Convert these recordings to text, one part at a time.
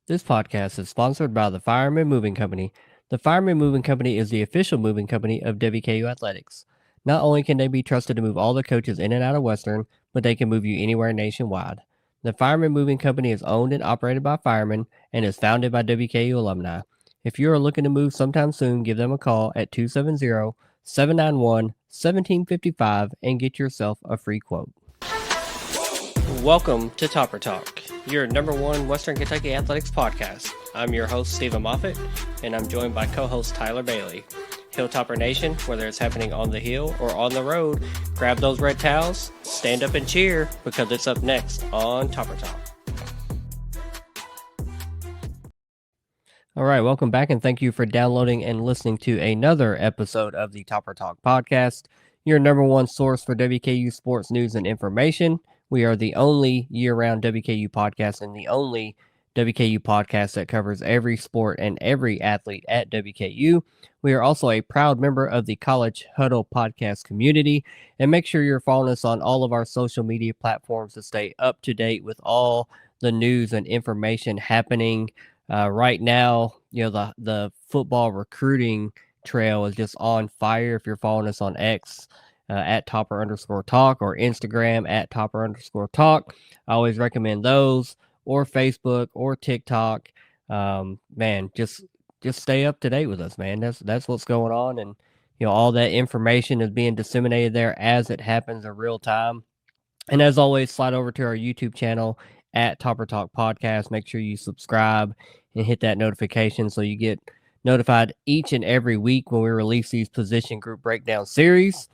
This podcast is sponsored by the Fireman Moving Company. The Fireman Moving Company is the official moving company of WKU Athletics. Not only can they be trusted to move all the coaches in and out of Western, but they can move you anywhere nationwide. The Fireman Moving Company is owned and operated by firemen and is founded by WKU alumni. If you are looking to move sometime soon, give them a call at 270-791-1755 and get yourself a free quote. Welcome to Topper Talk, your number one Western Kentucky athletics podcast. I'm your host, Stephen Moffitt, and I'm joined by co-host Tyler Bailey. Hilltopper Nation, whether it's happening on the hill or on the road, grab those red towels, stand up and cheer, because it's up next on Topper Talk. All right, welcome back, and thank you for downloading and listening to another episode of the Topper Talk podcast, your number one source for WKU sports news and information. We are the only year-round WKU podcast and the only WKU podcast that covers every sport and every athlete at WKU. We are also a proud member of the College Huddle podcast community. And make sure you're following us on all of our social media platforms to stay up to date with all the news and information happening right now. You know, the football recruiting trail is just on fire. If you're following us on X, at Topper_Talk or Instagram at Topper_Talk. I always recommend those, or Facebook or TikTok. Man, just stay up to date with us, man. That's what's going on. And, you know, all that information is being disseminated there as it happens in real time. And as always, slide over to our YouTube channel at Topper Talk Podcast. Make sure you subscribe and hit that notification so you get notified each and every week when we release these position group breakdown series.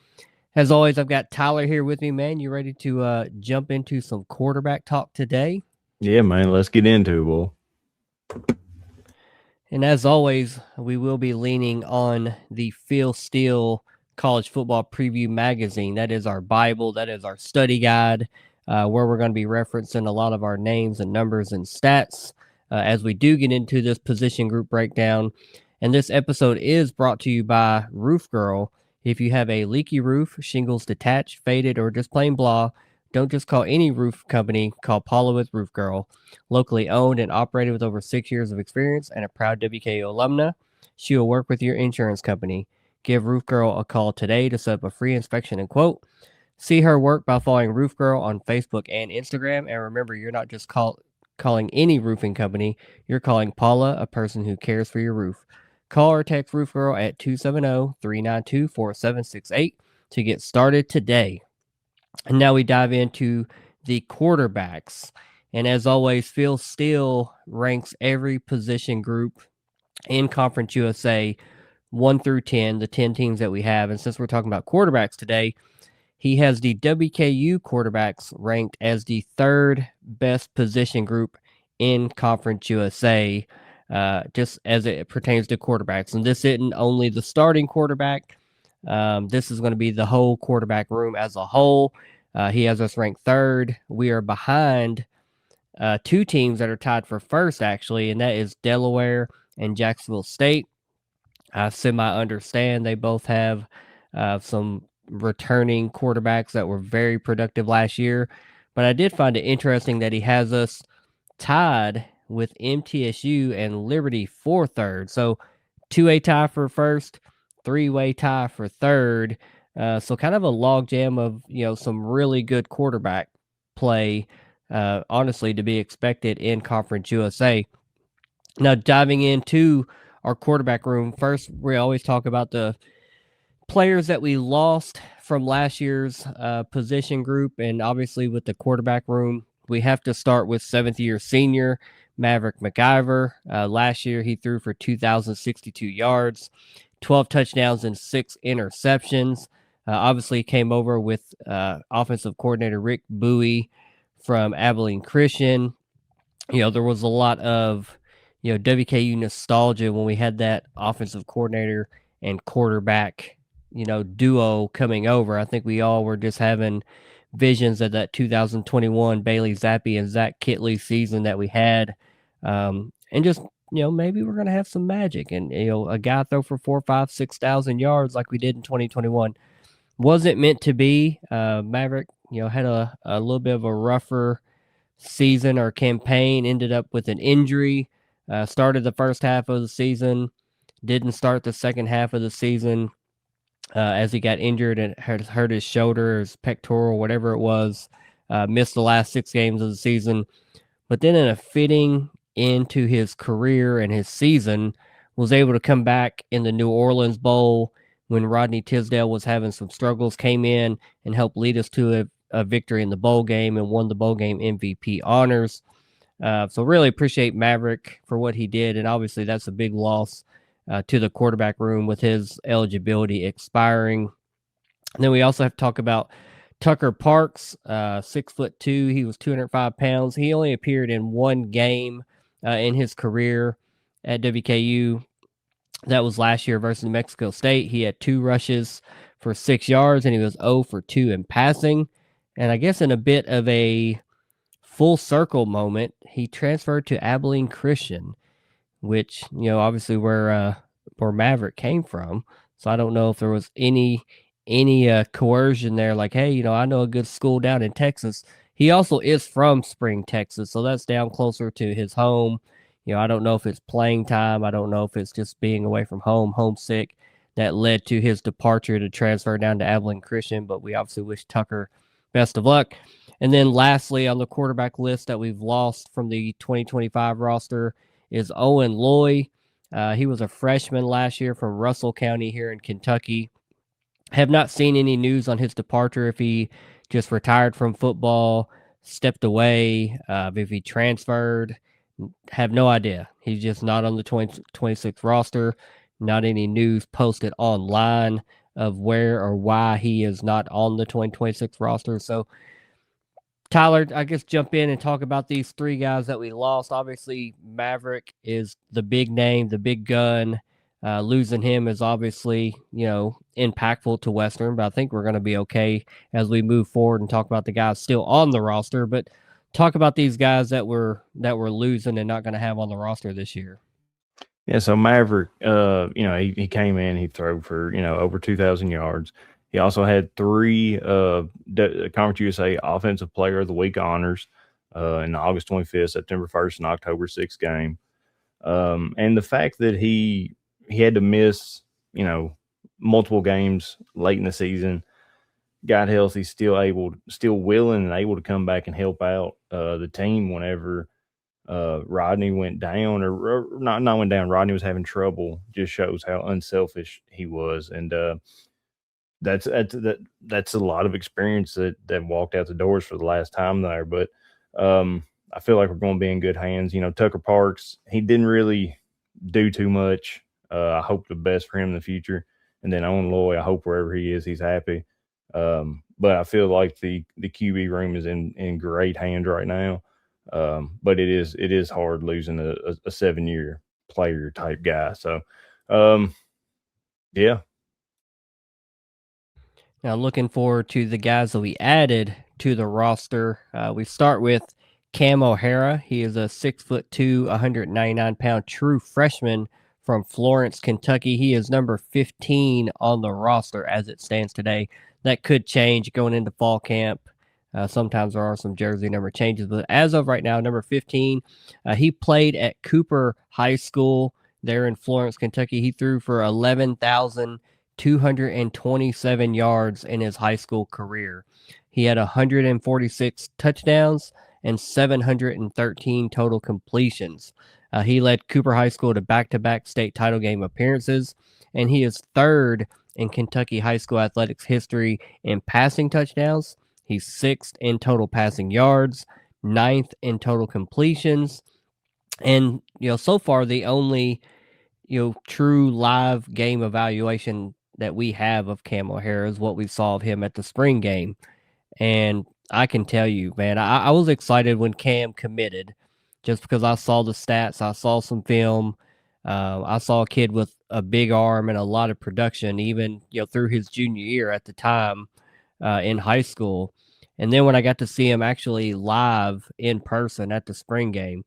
As always, I've got Tyler here with me, man. You ready to jump into some quarterback talk today? Yeah, man. Let's get into it, boy. And as always, we will be leaning on the Phil Steele College Football Preview Magazine. That is our Bible. That is our study guide, where we're going to be referencing a lot of our names and numbers and stats as we do get into this position group breakdown. And this episode is brought to you by Roof Girl. If you have a leaky roof, shingles detached, faded, or just plain blah, don't just call any roof company. Call Paula with Roof Girl. Locally owned and operated with over 6 years of experience and a proud WKU alumna, she will work with your insurance company. Give Roof Girl a call today to set up a free inspection and quote. See her work by following Roof Girl on Facebook and Instagram. And remember, you're not just calling any roofing company. You're calling Paula, a person who cares for your roof. Call or text Roof Girl at 270-392-4768 to get started today. And now we dive into the quarterbacks. And as always, Phil Steele ranks every position group in Conference USA 1 through 10, the 10 teams that we have. And since we're talking about quarterbacks today, he has the WKU quarterbacks ranked as the third best position group in Conference USA. Just as it pertains to quarterbacks. And this isn't only the starting quarterback. This is going to be the whole quarterback room as a whole. He has us ranked third. We are behind two teams that are tied for first, actually, and that is Delaware and Jacksonville State. I semi-understand they both have some returning quarterbacks that were very productive last year. But I did find it interesting that he has us tied with MTSU and Liberty for third. So 2-way tie for first, 3-way tie for third. So kind of a logjam of, you know, some really good quarterback play, honestly, to be expected in Conference USA. Now, diving into our quarterback room, first, we always talk about the players that we lost from last year's position group. And obviously with the quarterback room, we have to start with seventh-year senior Maverick McIver. Last year, he threw for 2,062 yards, 12 touchdowns, and 6 interceptions. Obviously, came over with offensive coordinator Rick Bowie from Abilene Christian. You know, there was a lot of, you know, WKU nostalgia when we had that offensive coordinator and quarterback, you know, duo coming over. I think we all were just having visions of that 2021 Bailey Zappi and Zach Kitley season that we had. And just, you know, maybe we're going to have some magic and, you know, a guy throw for 4, 5, 6,000 yards like we did in 2021. Wasn't meant to be. Maverick, you know, had a little bit of a rougher season or campaign, ended up with an injury. Started the first half of the season, didn't start the second half of the season as he got injured and hurt his shoulder, his pectoral, whatever it was. Missed the last 6 games of the season, but then in a fitting into his career and his season, was able to come back in the New Orleans Bowl when Rodney Tisdale was having some struggles, came in and helped lead us to a victory in the bowl game and won the bowl game MVP honors. So really appreciate Maverick for what he did, and obviously that's a big loss to the quarterback room with his eligibility expiring. And then we also have to talk about Tucker Parks, 6'2". He was 205 pounds. He only appeared in one game in his career at WKU. That was last year versus New Mexico State. He had 2 rushes for 6 yards, and he was 0 for 2 in passing. And I guess in a bit of a full circle moment, he transferred to Abilene Christian, which, obviously where Maverick came from. So I don't know if there was any coercion there, like, hey, I know a good school down in Texas. He also is from Spring, Texas, so that's down closer to his home. I don't know if it's playing time. I don't know if it's just being away from home, homesick, that led to his departure to transfer down to Abilene Christian. But we obviously wish Tucker best of luck. And then lastly, on the quarterback list that we've lost from the 2025 roster is Owen Loy. He was a freshman last year from Russell County here in Kentucky. Have not seen any news on his departure, if he just retired from football, stepped away, if he transferred. Have no idea. He's just not on the 2026 roster. Not any news posted online of where or why he is not on the 2026 roster. So, Tyler, I guess jump in and talk about these 3 guys that we lost. Obviously, Maverick is the big name, the big gun. Losing him is obviously, impactful to Western, but I think we're going to be okay as we move forward and talk about the guys still on the roster. But talk about these guys that we're losing and not going to have on the roster this year. Yeah, so Maverick, he came in, he threw for, over 2,000 yards. He also had 3 Conference USA Offensive Player of the Week honors in the August 25th, September 1st, and October 6th game. And the fact that he had to miss, multiple games late in the season, got healthy, still willing and able to come back and help out the team whenever Rodney went down, or not went down. Rodney was having trouble. Just shows how unselfish he was, and that's a lot of experience that walked out the doors for the last time there. But I feel like we're going to be in good hands. Tucker Parks, he didn't really do too much. I hope the best for him in the future. And then Owen Loy, I hope wherever he is, he's happy. But I feel like the QB room is in great hands right now. But it is hard losing a 7-year player type guy. So, yeah. Now, looking forward to the guys that we added to the roster. We start with Cam O'Hara. He is a 6'2", 199-pound true freshman from Florence, Kentucky. He is number 15 on the roster as it stands today. That could change going into fall camp. Sometimes there are some jersey number changes, but as of right now, number 15, he played at Cooper High School there in Florence, Kentucky. He threw for 11,227 yards in his high school career. He had 146 touchdowns and 713 total completions. He led Cooper High School to back-to-back state title game appearances, and he is 3rd in Kentucky high school athletics history in passing touchdowns. He's 6th in total passing yards, 9th in total completions. And, so far the only, true live game evaluation that we have of Cam O'Hara is what we saw of him at the spring game. And I can tell you, man, I was excited when Cam committed just because I saw the stats. I saw some film. I saw a kid with a big arm and a lot of production, even, through his junior year at the time in high school. And then when I got to see him actually live in person at the spring game,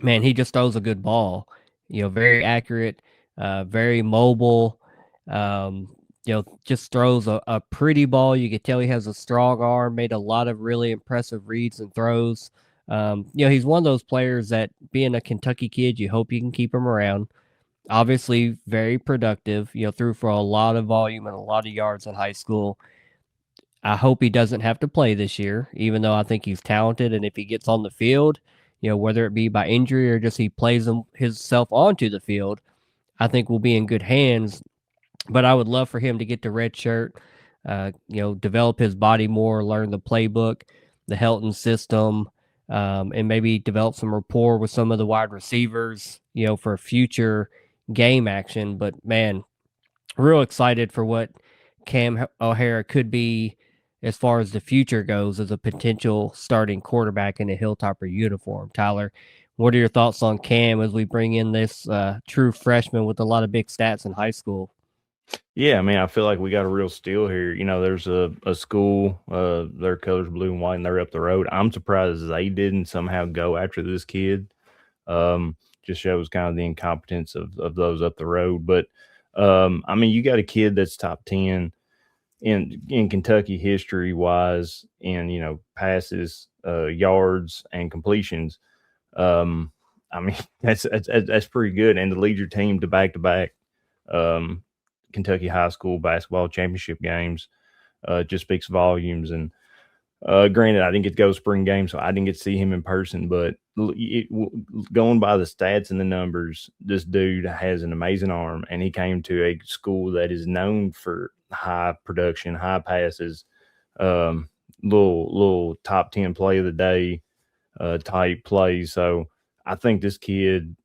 man, he just throws a good ball. Very accurate, very mobile. Just throws a pretty ball. You could tell he has a strong arm, made a lot of really impressive reads and throws He's one of those players that, being a Kentucky kid, you hope you can keep him around. Obviously, very productive. Threw for a lot of volume and a lot of yards in high school. I hope he doesn't have to play this year, even though I think he's talented. And if he gets on the field, whether it be by injury or just he plays himself onto the field, I think we'll be in good hands. But I would love for him to get the red shirt, develop his body more, learn the playbook, the Helton system, and maybe develop some rapport with some of the wide receivers, for future game action. But man, real excited for what Cam O'Hara could be as far as the future goes as a potential starting quarterback in a Hilltopper uniform. Tyler, what are your thoughts on Cam as we bring in this true freshman with a lot of big stats in high school? Yeah, I mean, I feel like we got a real steal here. There's a school, their colors blue and white, and they're up the road. I'm surprised they didn't somehow go after this kid. Just shows kind of the incompetence of those up the road. But I mean, you got a kid that's top 10 in Kentucky history wise in passes, yards, and completions. I mean, that's pretty good, and to lead your team to back Kentucky high school basketball championship games just speaks volumes. And granted, I didn't get to go to spring game, so I didn't get to see him in person. But going by the stats and the numbers, this dude has an amazing arm, and he came to a school that is known for high production, high passes, little top 10 play of the day type plays. So I think this kid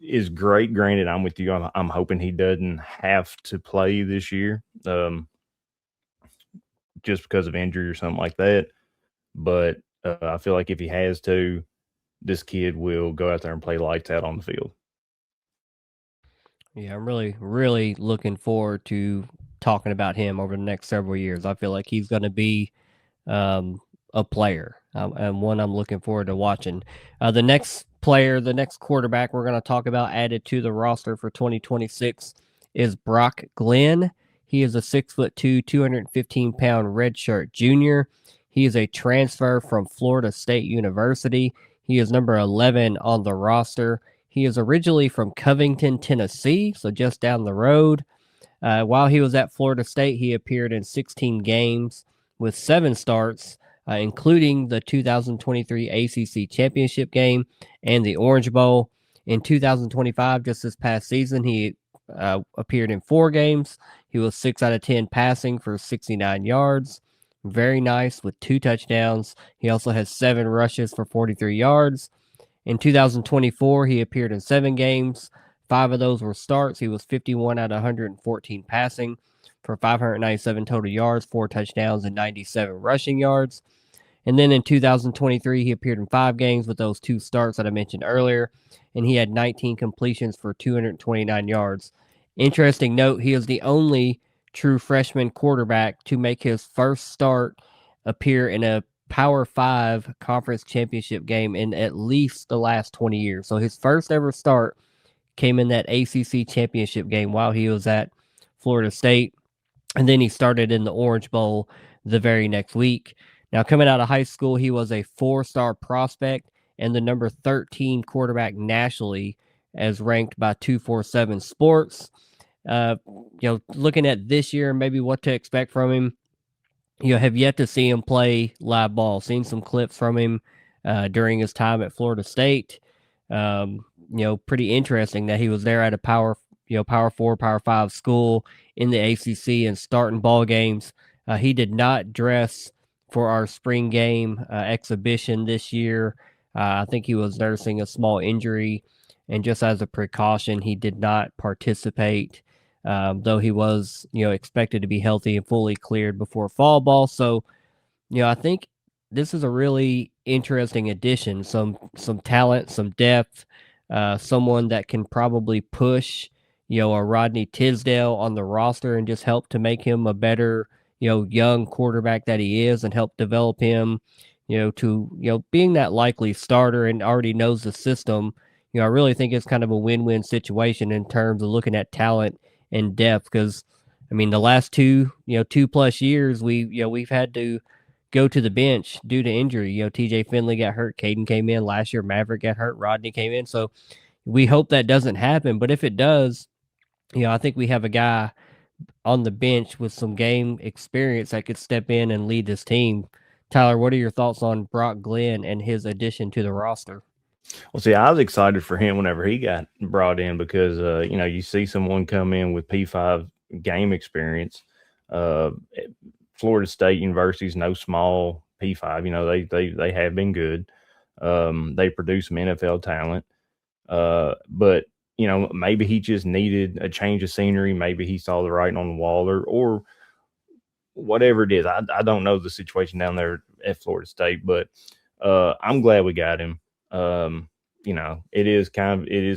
is great. Granted, I'm with you. I'm hoping he doesn't have to play this year, just because of injury or something like that. But I feel like if he has to, this kid will go out there and play lights out on the field. Yeah, I'm really, really looking forward to talking about him over the next several years. I feel like he's going to be a player, and one I'm looking forward to watching. The next player, the next quarterback we're going to talk about added to the roster for 2026 is Brock Glenn. He is a 6'2", 215-pound redshirt junior. He is a transfer from Florida State University. He is number 11 on the roster. He is originally from Covington, Tennessee, so just down the road. While he was at Florida State, he appeared in 16 games with 7 starts, including the 2023 ACC Championship game and the Orange Bowl. In 2025, just this past season, he appeared in 4 games. He was 6 out of 10 passing for 69 yards. Very nice with 2 touchdowns. He also has 7 rushes for 43 yards. In 2024, he appeared in 7 games. 5 of those were starts. He was 51 out of 114 passing for 597 total yards, 4 touchdowns, and 97 rushing yards. And then in 2023, he appeared in 5 games with those 2 starts that I mentioned earlier, and he had 19 completions for 229 yards. Interesting note, he is the only true freshman quarterback to make his first start appear in a Power 5 conference championship game in at least the last 20 years. So his first ever start came in that ACC championship game while he was at Florida State. And then he started in the Orange Bowl the very next week. Now, coming out of high school, he was a 4-star prospect and the number 13 quarterback nationally as ranked by 247 Sports. Looking at this year, maybe what to expect from him, have yet to see him play live ball. Seen some clips from him during his time at Florida State. Pretty interesting that he was there at a Power 4, Power 5 school in the ACC and starting ball games. He did not dress for our spring game exhibition this year. I think he was nursing a small injury, and just as a precaution, he did not participate. Though he was, expected to be healthy and fully cleared before fall ball. So, I think this is a really interesting addition. Some talent, some depth, someone that can probably push, a Rodney Tisdale on the roster and just help to make him a better, young quarterback that he is, and help develop him, to being that likely starter and already knows the system. I really think it's kind of a win-win situation in terms of looking at talent and depth, because I mean the last 2+ years we've had to go to the bench due to injury. TJ Finley got hurt, Caden came in last year, Maverick got hurt, Rodney came in. So we hope that doesn't happen. But if it does, I think we have a guy on the bench with some game experience that could step in and lead this team. Tyler, what are your thoughts on Brock Glenn and his addition to the roster? Well, see, I was excited for him whenever he got brought in because you see someone come in with P5 game experience. Florida State University is no small P5. They have been good. They produce some NFL talent. But maybe he just needed a change of scenery. Maybe he saw the writing on the wall, or whatever it is. I don't know the situation down there at Florida State, but I'm glad we got him. It is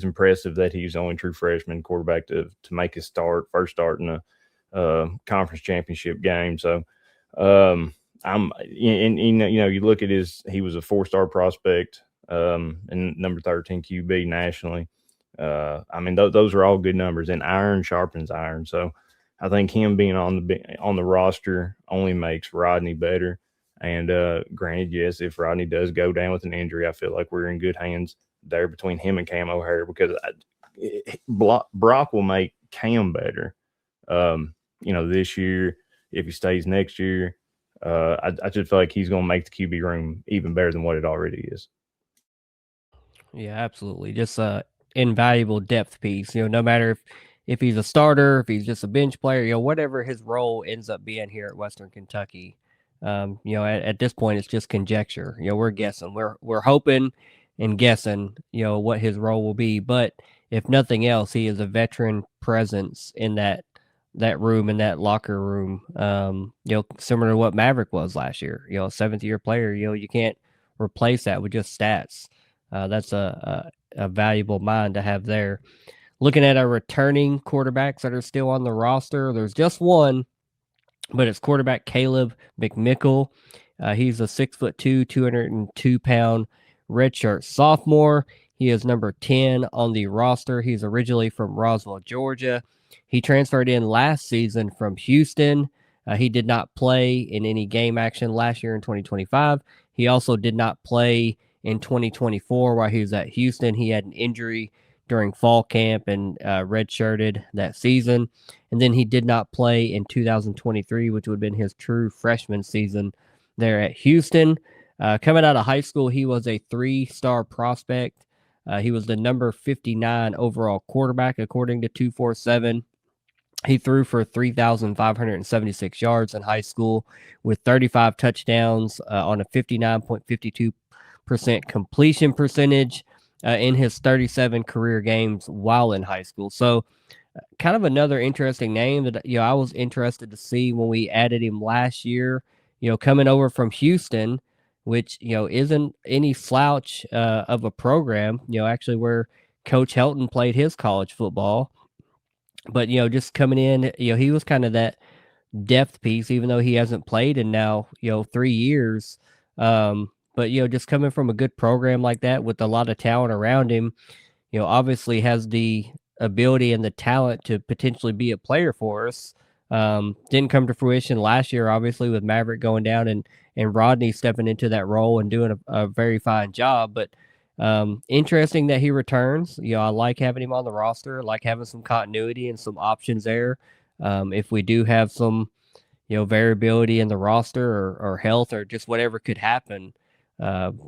impressive that he's the only true freshman quarterback to make his first start in a conference championship game. So you look at he was a 4-star prospect, and number 13 QB nationally. Those are all good numbers, and iron sharpens iron. So I think him being on the roster only makes Rodney better. And granted, yes, if Rodney does go down with an injury, I feel like we're in good hands there between him and Cam O'Hare, because Brock will make Cam better. This year, if he stays next year, I just feel like he's going to make the QB room even better than what it already is. Yeah, absolutely. Just a invaluable depth piece. No matter if he's a starter, if he's just a bench player, whatever his role ends up being here at Western Kentucky. At this point, it's just conjecture. We're guessing. We're hoping and guessing, what his role will be. But if nothing else, he is a veteran presence in that room, in that locker room. Similar to what Maverick was last year. A 7th-year player. You can't replace that with just stats. That's a valuable mind to have there. Looking at our returning quarterbacks that are still on the roster, there's just one, but it's quarterback Caleb McMickle. He's a 6'2", 202-pound redshirt sophomore. He is number 10 on the roster. He's originally from Roswell, Georgia. He transferred in last season from Houston. He did not play in any game action last year in 2025. He also did not play in 2024 while he was at Houston. He had an injury during fall camp and redshirted that season. And then he did not play in 2023, which would have been his true freshman season there at Houston. Coming out of high school, he was a 3-star prospect. He was the number 59 overall quarterback, according to 247. He threw for 3,576 yards in high school with 35 touchdowns on a 59.52% completion percentage in his 37 career games while in high school. So kind of another interesting name that I was interested to see when we added him last year, coming over from Houston, which isn't any slouch of a program, actually where Coach Helton played his college football. But just coming in, he was kind of that depth piece, even though he hasn't played in now 3 years. But just coming from a good program like that with a lot of talent around him, obviously has the ability and the talent to potentially be a player for us. Didn't come to fruition last year, obviously, with Maverick going down and Rodney stepping into that role and doing a very fine job. But interesting that he returns. I like having him on the roster, I like having some continuity and some options there. If we do have some, variability in the roster or health or just whatever could happen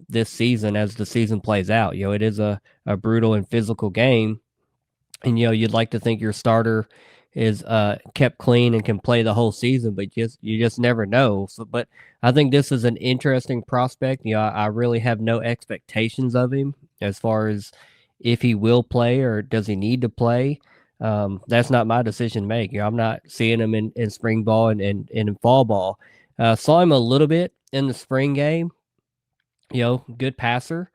this season as the season plays out. It is a brutal and physical game. And, you'd like to think your starter is kept clean and can play the whole season, but you just never know. So, but I think this is an interesting prospect. I really have no expectations of him as far as if he will play or does he need to play. That's not my decision to make. I'm not seeing him in spring ball and in fall ball. Saw him a little bit in the spring game. Good passer.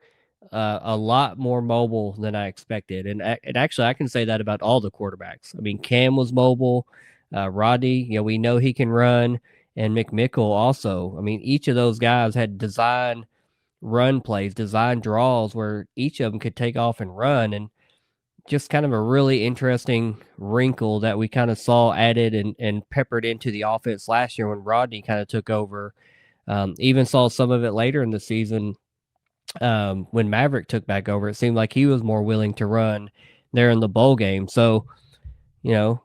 A lot more mobile than I expected. And actually, I can say that about all the quarterbacks. I mean, Cam was mobile. Rodney, we know he can run. And McMickle also. I mean, each of those guys had design run plays, design draws where each of them could take off and run. And just kind of a really interesting wrinkle that we kind of saw added and peppered into the offense last year when Rodney kind of took over. Even saw some of it later in the season when Maverick took back over. It seemed like he was more willing to run there in the bowl game. So,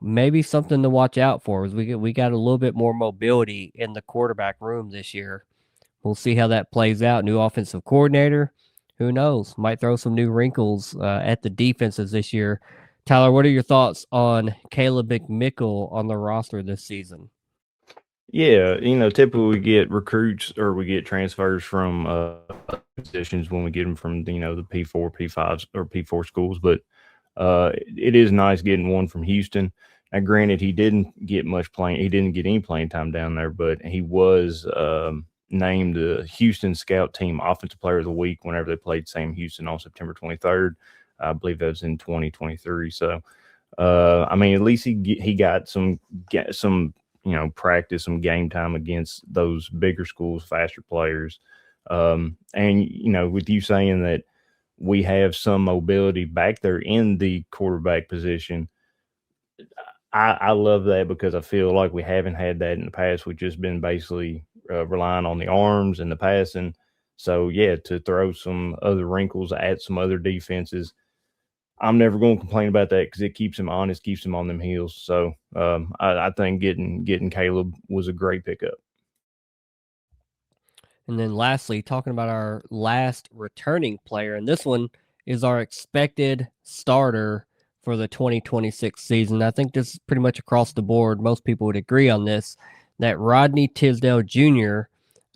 maybe something to watch out for is we got a little bit more mobility in the quarterback room this year. We'll see how that plays out. New offensive coordinator, who knows? Might throw some new wrinkles at the defenses this year. Tyler, what are your thoughts on Caleb McMickle on the roster this season? Yeah, typically we get recruits or we get transfers from positions when we get them from the P4, P5s or P4 schools, but it is nice getting one from Houston. Now, granted, he didn't get much playing. He didn't get any playing time down there, but he was named the Houston Scout Team Offensive Player of the Week whenever they played Sam Houston on September 23rd. I believe that was in 2023. So, I mean, at least he got some practice, some game time against those bigger schools, faster players. And with you saying that we have some mobility back there in the quarterback position, I love that because I feel like we haven't had that in the past. We've just been basically relying on the arms and the passing. So, yeah, to throw some other wrinkles at some other defenses, I'm never going to complain about that because it keeps him honest, keeps him on them heels. So I think getting Caleb was a great pickup. And then lastly, talking about our last returning player, and this one is our expected starter for the 2026 season. I think this is pretty much across the board. Most people would agree on this that Rodney Tisdale Jr.,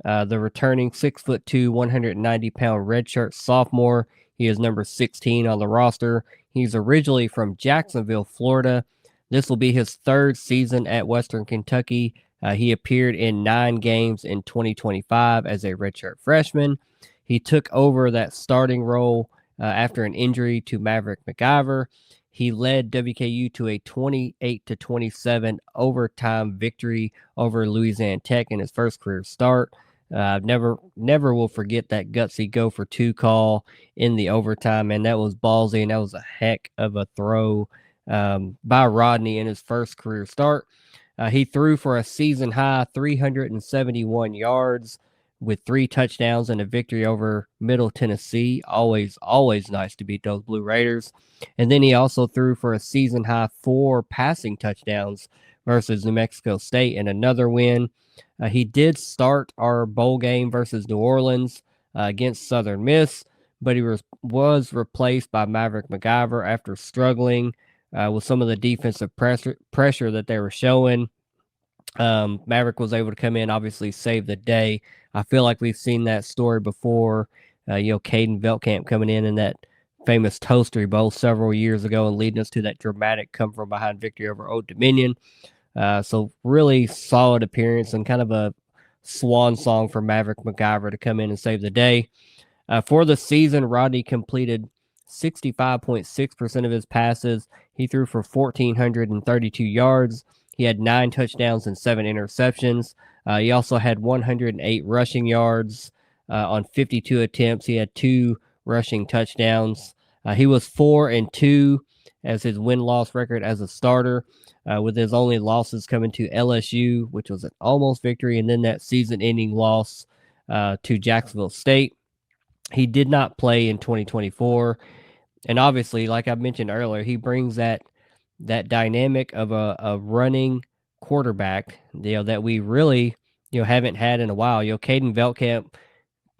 the returning 6'2", 190-pound redshirt sophomore, he is number 16 on the roster. He's originally from Jacksonville, Florida. This will be his third season at Western Kentucky. He appeared in 9 games in 2025 as a redshirt freshman. He took over that starting role after an injury to Maverick McIver. He led WKU to a 28-27 overtime victory over Louisiana Tech in his first career start. Never will forget that gutsy go for 2 call in the overtime, and that was ballsy, and that was a heck of a throw by Rodney in his first career start. He threw for a season high 371 yards with 3 touchdowns and a victory over Middle Tennessee. Always nice to beat those Blue Raiders. And then he also threw for a season high 4 passing touchdowns versus New Mexico State and another win. He did start our bowl game versus New Orleans against Southern Miss, but he was replaced by Maverick McIver after struggling with some of the defensive pressure that they were showing. Maverick was able to come in, obviously save the day. I feel like we've seen that story before. Caden Veltkamp coming in that famous Toastery Bowl several years ago and leading us to that dramatic come from behind victory over Old Dominion. So really solid appearance and kind of a swan song for Maverick McIver to come in and save the day. For the season, Rodney completed 65.6% of his passes. He threw for 1,432 yards. He had 9 touchdowns and 7 interceptions. He also had 108 rushing yards on 52 attempts. He had 2 rushing touchdowns. He was 4-2 as his win-loss record as a starter, with his only losses coming to LSU, which was an almost victory, and then that season-ending loss to Jacksonville State. He did not play in 2024. And obviously, like I mentioned earlier, he brings that dynamic of a running quarterback, that we really, haven't had in a while. Caden Veltkamp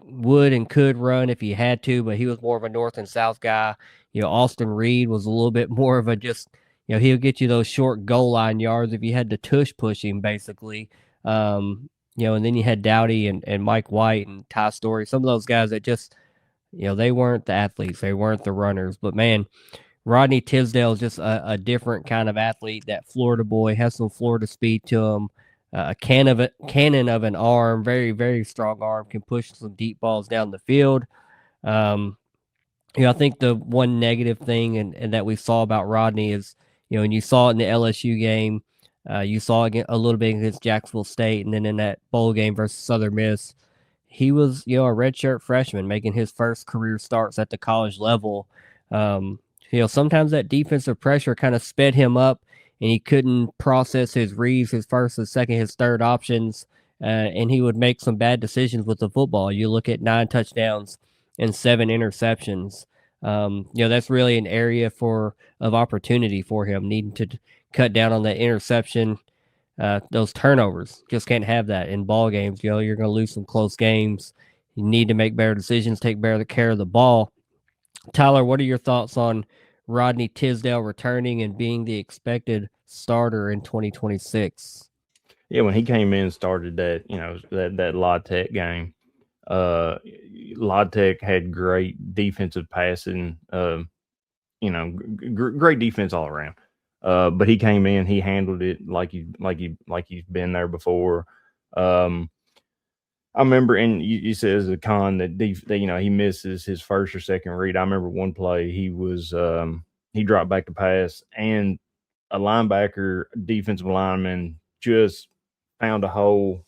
would and could run if he had to, but he was more of a north and south guy. Austin Reed was a little bit more of a just, he'll get you those short goal line yards if you had to tush push him, basically. And then you had Dowdy and Mike White and Ty Story, some of those guys that just, they weren't the athletes, they weren't the runners. But man, Rodney Tisdale is just a different kind of athlete. That Florida boy has some Florida speed to him. A cannon of an arm, very, very strong arm, can push some deep balls down the field. I think the one negative thing and that we saw about Rodney is, and you saw it in the LSU game, you saw it a little bit against Jacksonville State, and then in that bowl game versus Southern Miss, he was, a redshirt freshman making his first career starts at the college level. Sometimes that defensive pressure kind of sped him up and he couldn't process his reads, his first, his second, his third options. and he would make some bad decisions with the football. You look at 9 touchdowns and 7 interceptions. That's really an area of opportunity for him, needing to cut down on that interception, those turnovers. Just can't have that in ball games. You're going to lose some close games. You need to make better decisions, take better care of the ball. Tyler, what are your thoughts on Rodney Tisdale returning and being the expected starter in 2026? Yeah, when he came in and started that, that La Tech game, La Tech had great defensive passing, great defense all around. But he came in, he handled it like he's been there before. I remember, and you said as a con that he misses his first or second read. I remember one play he dropped back to pass, and a linebacker, defensive lineman, just found a hole,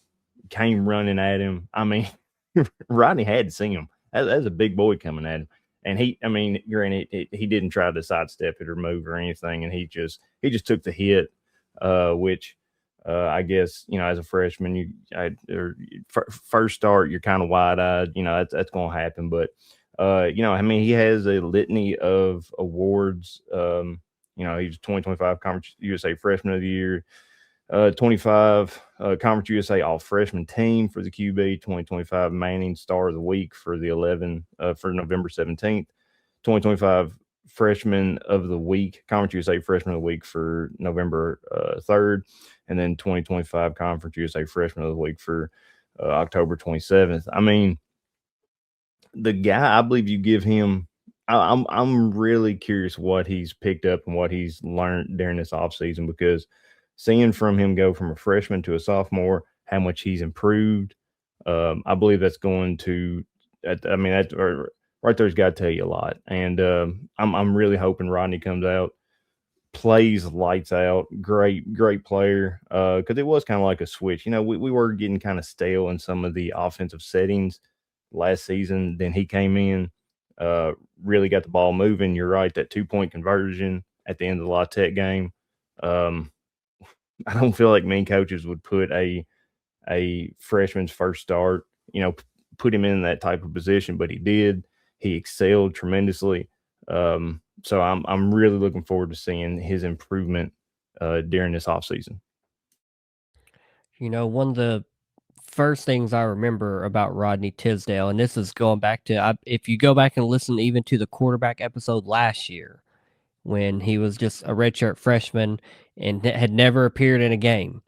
came running at him. I mean, Rodney had to see him. That's a big boy coming at him, and granted, he didn't try to sidestep it or move or anything, and he just took the hit, which. I guess as a freshman, first start, you're kind of wide eyed. That's going to happen. But he has a litany of awards. He's 2025 Conference USA Freshman of the Year, 25 Conference USA All Freshman Team for the QB, 2025 Manning Star of the Week for the 11 for November 17th, 2025 Freshman of the Week, Conference USA Freshman of the Week for November 3rd, and then 2025 Conference USA Freshman of the Week for October 27th. I mean, the guy, I believe you give him. I'm really curious what he's picked up and what he's learned during this offseason, because seeing from him go from a freshman to a sophomore, how much he's improved, I believe that's going to. Right there's got to tell you a lot. And I'm really hoping Rodney comes out, plays lights out, great player, because it was kind of like a switch. We were getting kind of stale in some of the offensive settings last season. Then he came in, really got the ball moving. You're right, that 2-point conversion at the end of the La Tech game. I don't feel like many coaches would put a freshman's first start, put him in that type of position, but he did. He excelled tremendously. So I'm really looking forward to seeing his improvement during this offseason. One of the first things I remember about Rodney Tisdale, and this is going back to, if you go back and listen even to the quarterback episode last year, when he was just a redshirt freshman and had never appeared in a game.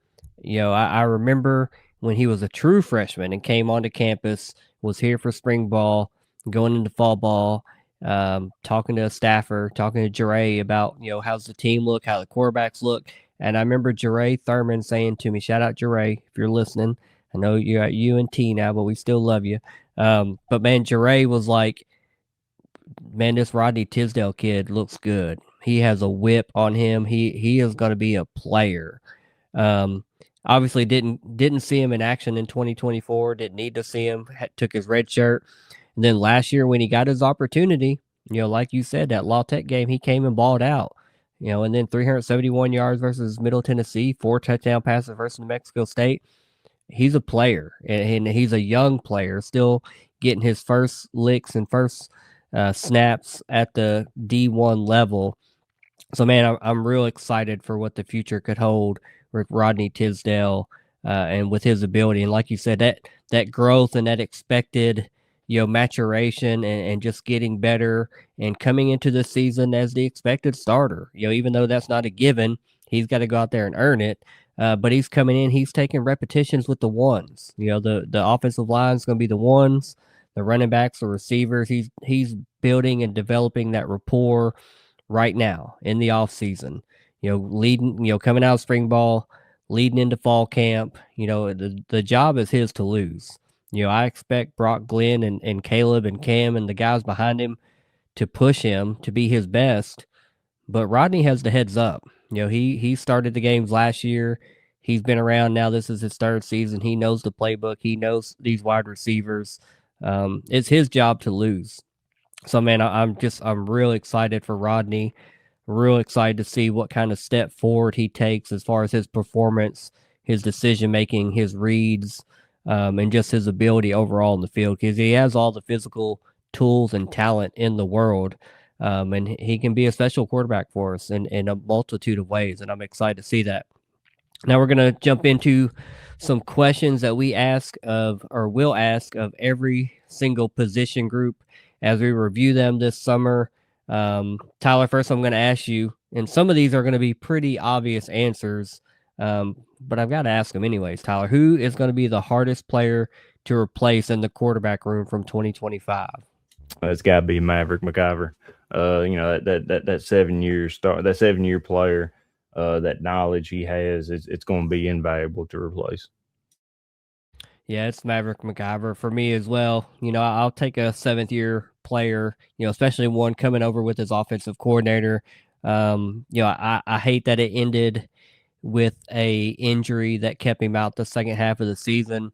I remember when he was a true freshman and came onto campus, was here for spring ball, going into fall ball, talking to a staffer, talking to Jure about, how's the team look, how the quarterbacks look. And I remember Jure Thurman saying to me, shout out Jure, if you're listening. I know you're at UNT now, but we still love you. But man, Jure was like, man, this Rodney Tisdale kid looks good. He has a whip on him. He is going to be a player. Obviously didn't see him in action in 2024. Didn't need to see him. Took his red shirt. And then last year when he got his opportunity, like you said, that La Tech game, he came and balled out. And then 371 yards versus Middle Tennessee, 4 touchdown passes versus New Mexico State. He's a player, and he's a young player, still getting his first licks and first snaps at the D1 level. So, man, I'm real excited for what the future could hold with Rodney Tisdale and with his ability. And like you said, that growth and that expected, maturation and just getting better and coming into this season as the expected starter. Even though that's not a given, he's got to go out there and earn it. But he's coming in, he's taking repetitions with the ones. The offensive line is going to be the ones, the running backs, the receivers. He's building and developing that rapport right now in the off season. Leading, coming out of spring ball, leading into fall camp. The job is his to lose. I expect Brock Glenn and Caleb and Cam and the guys behind him to push him to be his best. But Rodney has the heads up. He started the games last year. He's been around now. This is his third season. He knows the playbook. He knows these wide receivers. It's his job to lose. So, man, I'm real excited for Rodney. Real excited to see what kind of step forward he takes as far as his performance his decision making, his reads, and just his ability overall in the field because he has all the physical tools and talent in the world. And he can be a special quarterback for us in a multitude of ways. And I'm excited to see that. Now we're going to jump into some questions that we ask of or will ask of every single position group as we review them this summer. Tyler, first I'm going to ask you, and some of these are going to be pretty obvious answers, but I've got to ask them anyways. Tyler, who is going to be the hardest player to replace in the quarterback room from 2025? It's got to be Maverick McIver. That 7 year start, that 7 year player, that knowledge he has, it's going to be invaluable to replace. Yeah, it's Maverick McIver for me as well. I'll take a seventh year player, especially one coming over with his offensive coordinator. I hate that it ended with a injury that kept him out the second half of the season.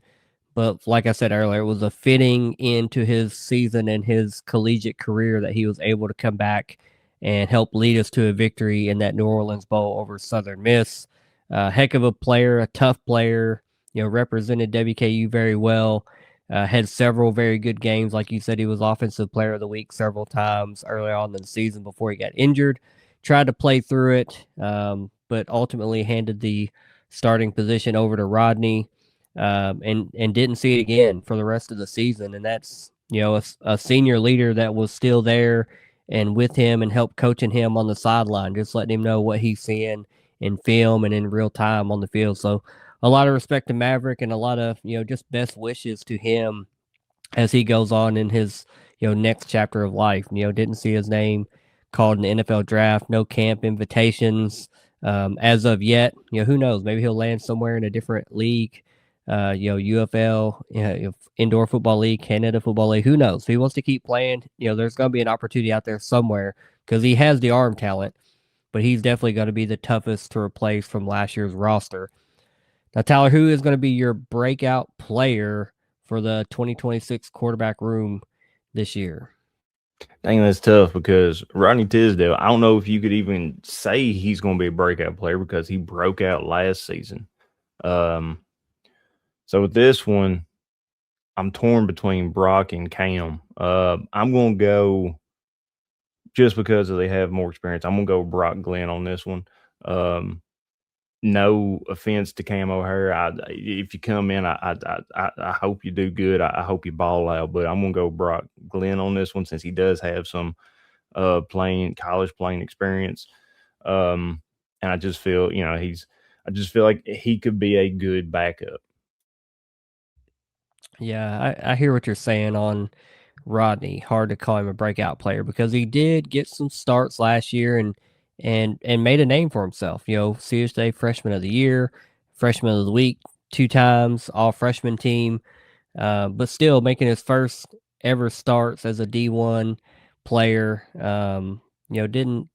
But like I said earlier, it was a fitting into his season and his collegiate career that he was able to come back and help lead us to a victory in that New Orleans Bowl over Southern Miss. Heck of a player, a tough player, represented WKU very well. Had several very good games. Like you said, he was Offensive Player of the Week several times early on in the season before he got injured. Tried to play through it, but ultimately handed the starting position over to Rodney. And didn't see it again for the rest of the season. And that's a senior leader that was still there and with him and helped coaching him on the sideline, just letting him know what he's seeing in film and in real time on the field. So a lot of respect to Maverick and a lot of just best wishes to him as he goes on in his next chapter of life. Didn't see his name called in the NFL draft, no camp invitations as of yet. Who knows? Maybe he'll land somewhere in a different league. UFL, Indoor Football League, Canada Football League. Who knows? If he wants to keep playing, there's going to be an opportunity out there somewhere because he has the arm talent, but he's definitely going to be the toughest to replace from last year's roster. Now, Tyler, who is going to be your breakout player for the 2026 quarterback room this year? Dang, that's tough because Rodney Tisdale, I don't know if you could even say he's going to be a breakout player because he broke out last season. So with this one, I'm torn between Brock and Cam. I'm going to go just because they have more experience. I'm going to go Brock Glenn on this one. No offense to Cam O'Hare. If you come in, I hope you do good. I hope you ball out, but I'm going to go Brock Glenn on this one since he does have some college playing experience. And I just feel, I just feel like he could be a good backup. Yeah, I hear what you're saying on Rodney. Hard to call him a breakout player because he did get some starts last year and made a name for himself. CSJ Freshman of the Year, Freshman of the Week 2 times, all freshman team, but still making his first ever starts as a D1 player. Didn't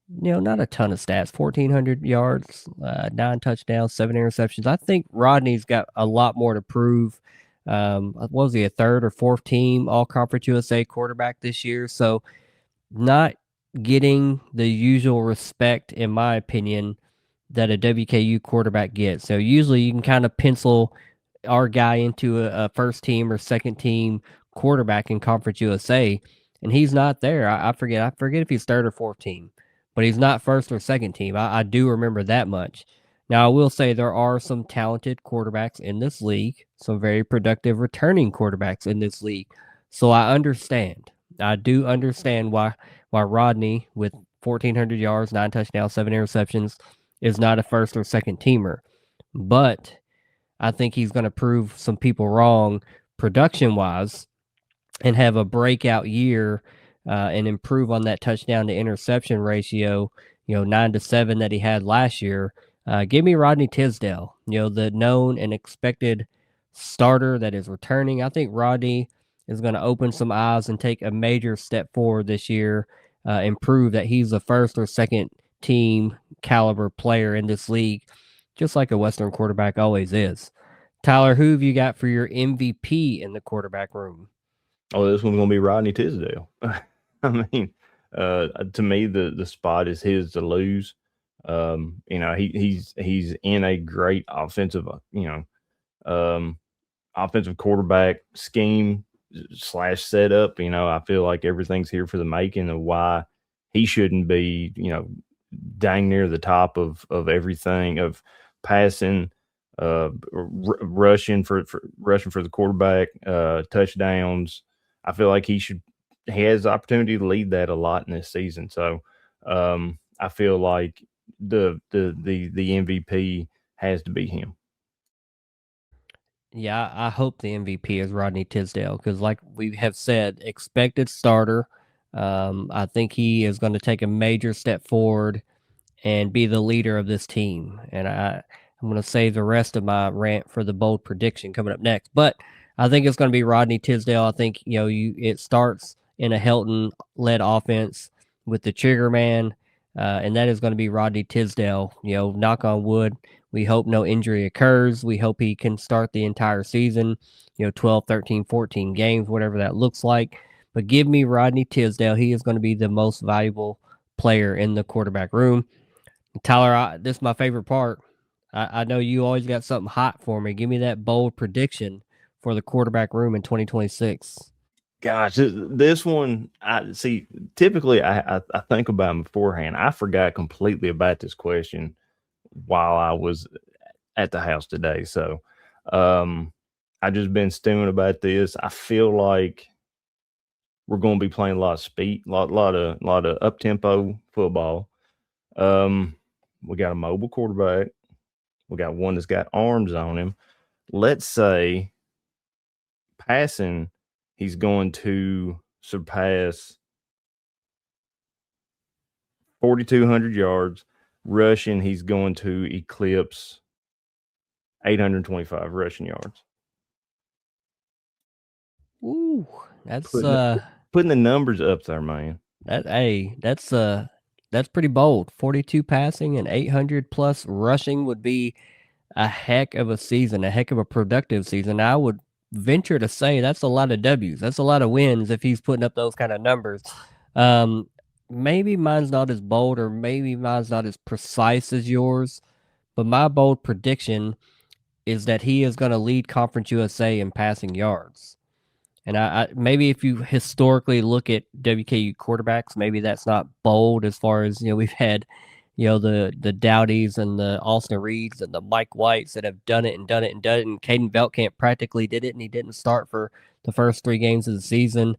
not a ton of stats, 1,400 yards, 9 touchdowns, 7 interceptions. I think Rodney's got a lot more to prove. What was he, a third or fourth team All Conference USA quarterback this year? So not getting the usual respect, in my opinion, that a WKU quarterback gets. So usually you can kind of pencil our guy into a first team or second team quarterback in Conference USA, and he's not there. I forget if he's third or fourth team, but he's not first or second team. I do remember that much. Now, I will say there are some talented quarterbacks in this league, some very productive returning quarterbacks in this league. So I understand. I do understand why Rodney, with 1,400 yards, 9 touchdowns, 7 interceptions, is not a first or second teamer. But I think he's going to prove some people wrong production wise and have a breakout year and improve on that touchdown to interception ratio, 9-7 that he had last year. Give me Rodney Tisdale, the known and expected starter that is returning. I think Rodney is going to open some eyes and take a major step forward this year and prove that he's a first or second team caliber player in this league, just like a Western quarterback always is. Tyler, who have you got for your MVP in the quarterback room? Oh, this one's going to be Rodney Tisdale. I mean, to me, the spot is his to lose. He's in a great offensive, um, offensive quarterback scheme slash setup. I feel like everything's here for the making of why he shouldn't be, dang near the top of everything of passing, rushing for the quarterback, touchdowns. I feel like he has the opportunity to lead that a lot in this season. So I feel like the MVP has to be him. Yeah, I hope the MVP is Rodney Tisdale because, like we have said, expected starter. I think he is going to take a major step forward and be the leader of this team. And I'm going to save the rest of my rant for the bold prediction coming up next. But I think it's going to be Rodney Tisdale. I think it starts in a Helton led offense with the trigger man, and that is going to be Rodney Tisdale. Knock on wood. We hope no injury occurs. We hope he can start the entire season. 12, 13, 14 games, whatever that looks like. But give me Rodney Tisdale. He is going to be the most valuable player in the quarterback room. Tyler, this is my favorite part. I know you always got something hot for me. Give me that bold prediction for the quarterback room in 2026. Gosh, this one, I see. Typically, I think about him beforehand. I forgot completely about this question while I was at the house today. So, I just been stewing about this. I feel like we're going to be playing a lot of speed, lot of up tempo football. Um, we got a mobile quarterback. We got one that's got arms on him. Let's say passing, he's going to surpass 4,200 yards. Rushing, he's going to eclipse 825 rushing yards. Ooh, that's Putting the numbers up there, man. that's pretty bold. 42 passing and 800 plus rushing would be a heck of a season, a heck of a productive season. I would venture to say that's a lot of W's. That's a lot of wins if he's putting up those kind of numbers. Um, Maybe mine's not as bold or maybe mine's not as precise as yours, but my bold prediction is that he is going to lead Conference USA in passing yards. And I maybe if you historically look at WKU quarterbacks, maybe that's not bold as far as we've had the Dowdies and the Austin Reeds and the Mike Whites that have done it and done it and done it. And Caden Veltkamp practically did it, and he didn't start for the first 3 games of the season.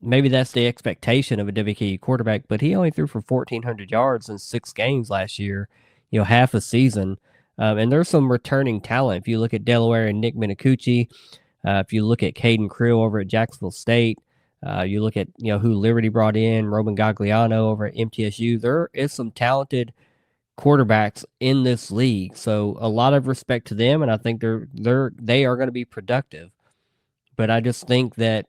Maybe that's the expectation of a WKU quarterback, but he only threw for 1,400 yards in 6 games last year, half a season. And there's some returning talent. If you look at Delaware and Nick Minicucci, if you look at Caden Creel over at Jacksonville State, you look at who Liberty brought in, Roman Gagliano over at MTSU. There is some talented quarterbacks in this league, so a lot of respect to them, and I think they are going to be productive. But I just think that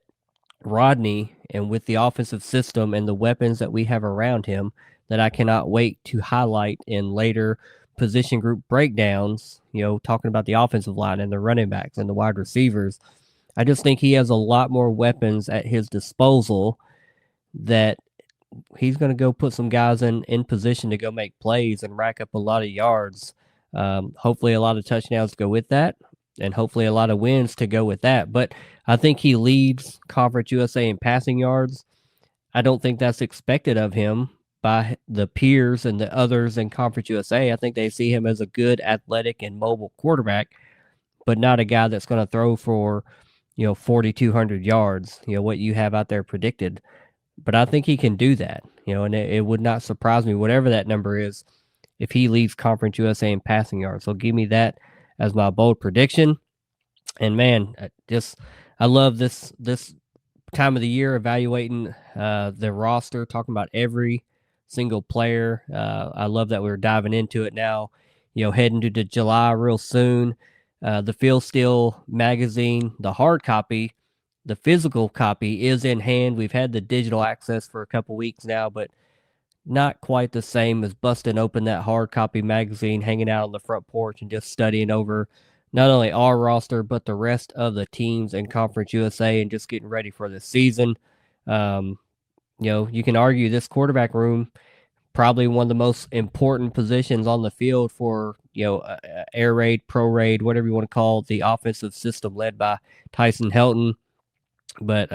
Rodney, and with the offensive system and the weapons that we have around him, that I cannot wait to highlight in later position group breakdowns. Talking about the offensive line and the running backs and the wide receivers. I just think he has a lot more weapons at his disposal that he's going to go put some guys in position to go make plays and rack up a lot of yards. Hopefully, a lot of touchdowns go with that, and hopefully, a lot of wins to go with that. But I think he leads Conference USA in passing yards. I don't think that's expected of him by the peers and the others in Conference USA. I think they see him as a good, athletic, and mobile quarterback, but not a guy that's going to throw for 4,200 yards, what you have out there predicted. But I think he can do that, and it would not surprise me, whatever that number is, if he leads Conference USA in passing yards. So give me that as my bold prediction. And man, I love this time of the year evaluating the roster, talking about every single player. I love that we're diving into it now, heading to July real soon. The Feel Steel magazine, the hard copy, the physical copy is in hand. We've had the digital access for a couple weeks now, but not quite the same as busting open that hard copy magazine, hanging out on the front porch and just studying over not only our roster, but the rest of the teams in Conference USA and just getting ready for the season. You can argue this quarterback room probably one of the most important positions on the field for air raid, pro raid, whatever you want to call it, the offensive system led by Tyson Helton. But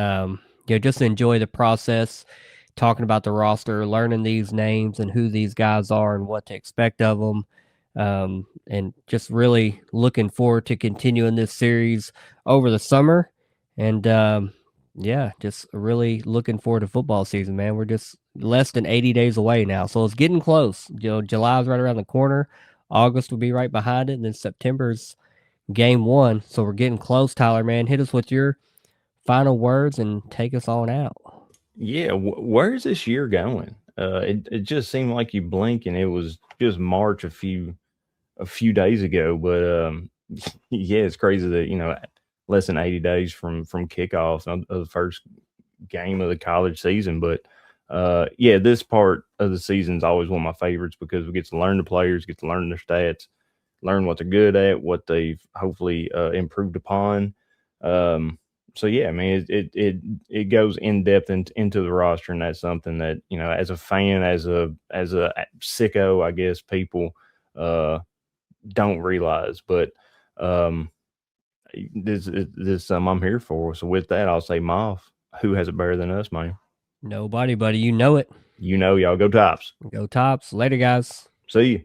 just enjoy the process, talking about the roster, learning these names and who these guys are and what to expect of them. And just really looking forward to continuing this series over the summer. And just really looking forward to football season, man. We're just less than 80 days away now. So it's getting close. July's right around the corner. August will be right behind it. And then September's game 1. So we're getting close, Tyler, man. Hit us with your final words and take us on out. Yeah, where's this year going? It just seemed like you blink and it was just March a few days ago. But yeah, it's crazy that less than 80 days from kickoff of the first game of the college season. But yeah, this part of the season is always one of my favorites because we get to learn the players, get to learn their stats, learn what they're good at, what they've hopefully improved upon. So yeah, I mean, it goes in depth into the roster, and that's something that as a fan, as a sicko, I guess people don't realize. But this I'm here for. So with that, I'll say, Moff, who has it better than us, man? Nobody, buddy. You know it. Y'all go Tops. Go Tops. Later, guys. See you.